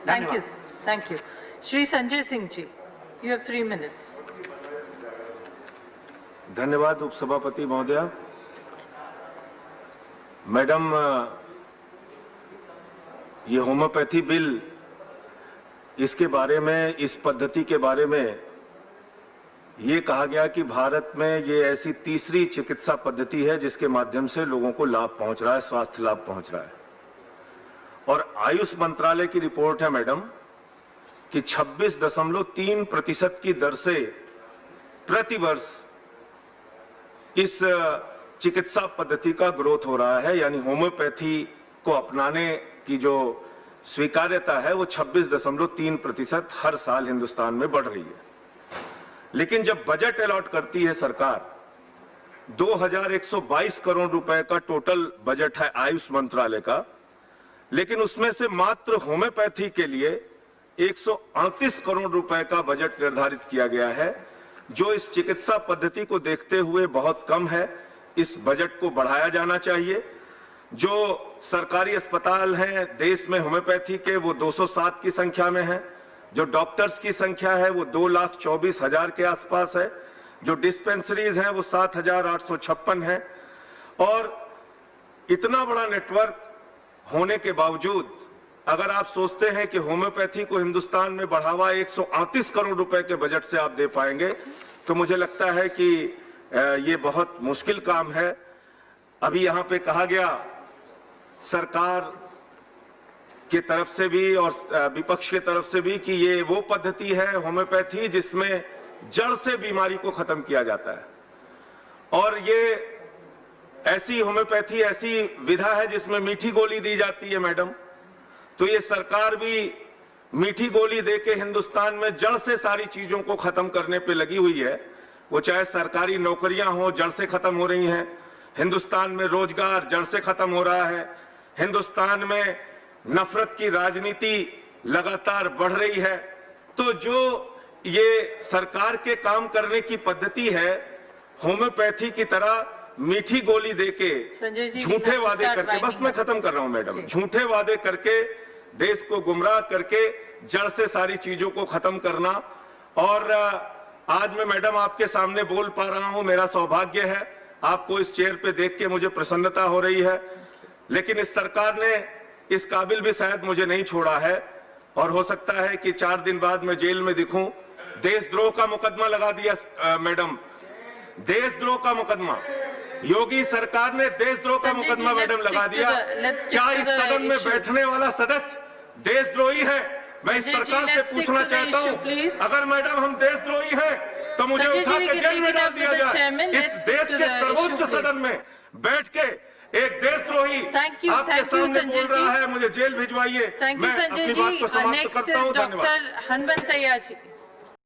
Thank you. Thank you. Shri Sanjay Singh ji, you have 3 minutes. धन्यवाद उपसभापति महोदया। Madam, ये होम्योपैथी बिल, इसके बारे में, इस पद्धति के बारे में ये कहा गया कि भारत में ये ऐसी तीसरी चिकित्सा पद्धति है जिसके माध्यम से लोगों को लाभ पहुंच रहा है, स्वास्थ्य लाभ पहुंच रहा है। और आयुष मंत्रालय की रिपोर्ट है मैडम कि 26.3% की दर से प्रतिवर्ष इस चिकित्सा पद्धति का ग्रोथ हो रहा है, यानी होम्योपैथी को अपनाने की जो स्वीकार्यता है वो 26.3% हर साल हिंदुस्तान में बढ़ रही है। लेकिन जब बजट अलॉट करती है सरकार, 2122 करोड़ रुपए का टोटल बजट है आयुष मंत्रालय का, लेकिन उसमें से मात्र होम्योपैथी के लिए 138 करोड़ रुपए का बजट निर्धारित किया गया है, जो इस चिकित्सा पद्धति को देखते हुए बहुत कम है। इस बजट को बढ़ाया जाना चाहिए। जो सरकारी अस्पताल हैं देश में होम्योपैथी के, वो 207 की संख्या में है। जो डॉक्टर्स की संख्या है वो 2,24,000 के आसपास है। जो डिस्पेंसरीज हैं वो 7,856 हैं। और इतना बड़ा नेटवर्क होने के बावजूद अगर आप सोचते हैं कि होम्योपैथी को हिंदुस्तान में बढ़ावा 138 करोड़ रुपए के बजट से आप दे पाएंगे, तो मुझे लगता है कि ये बहुत मुश्किल काम है। अभी यहाँ पे कहा गया सरकार की तरफ से भी और विपक्ष की तरफ से भी कि ये वो पद्धति है होम्योपैथी जिसमें जड़ से बीमारी को खत्म किया जाता है। और ये ऐसी होम्योपैथी, ऐसी विधा है जिसमें मीठी गोली दी जाती है मैडम। तो ये सरकार भी मीठी गोली देके हिंदुस्तान में जड़ से सारी चीजों को खत्म करने पे लगी हुई है। वो चाहे सरकारी नौकरियां हो, जड़ से खत्म हो रही हैं। हिंदुस्तान में रोजगार जड़ से खत्म हो रहा है। हिंदुस्तान में नफरत की राजनीति लगातार बढ़ रही है। तो जो ये सरकार के काम करने की पद्धति है, होम्योपैथी की तरह मीठी गोली देके, झूठे वादे करके, बस मैं खत्म कर रहा हूं मैडम, झूठे वादे करके देश को गुमराह करके जड़ से सारी चीजों को खत्म करना। और आज मैं मैडम आपके सामने बोल पा रहा हूं, मेरा सौभाग्य है। आपको इस चेयर पे देख के मुझे प्रसन्नता हो रही है। लेकिन इस सरकार ने इस काबिल भी शायद मुझे नहीं छोड़ा है, और हो सकता है कि 4 दिन बाद मैं जेल में दिखूं। देशद्रोह का मुकदमा लगा दिया मैडम, देशद्रोह का मुकदमा। योगी सरकार ने देशद्रोह का मुकदमा मैडम लगा दिया। क्या इस सदन में बैठने वाला सदस्य देशद्रोही है? मैं इस सरकार से पूछना चाहता हूं, अगर मैडम हम देशद्रोही हैं तो मुझे उठा के जेल में डाल दिया जाए। इस देश के सर्वोच्च सदन में बैठ के एक देशद्रोही आपके सामने बोल रहा है, मुझे जेल भिजवाइए। मैं अपनी बात को समाप्त करता हूं। धन्यवाद।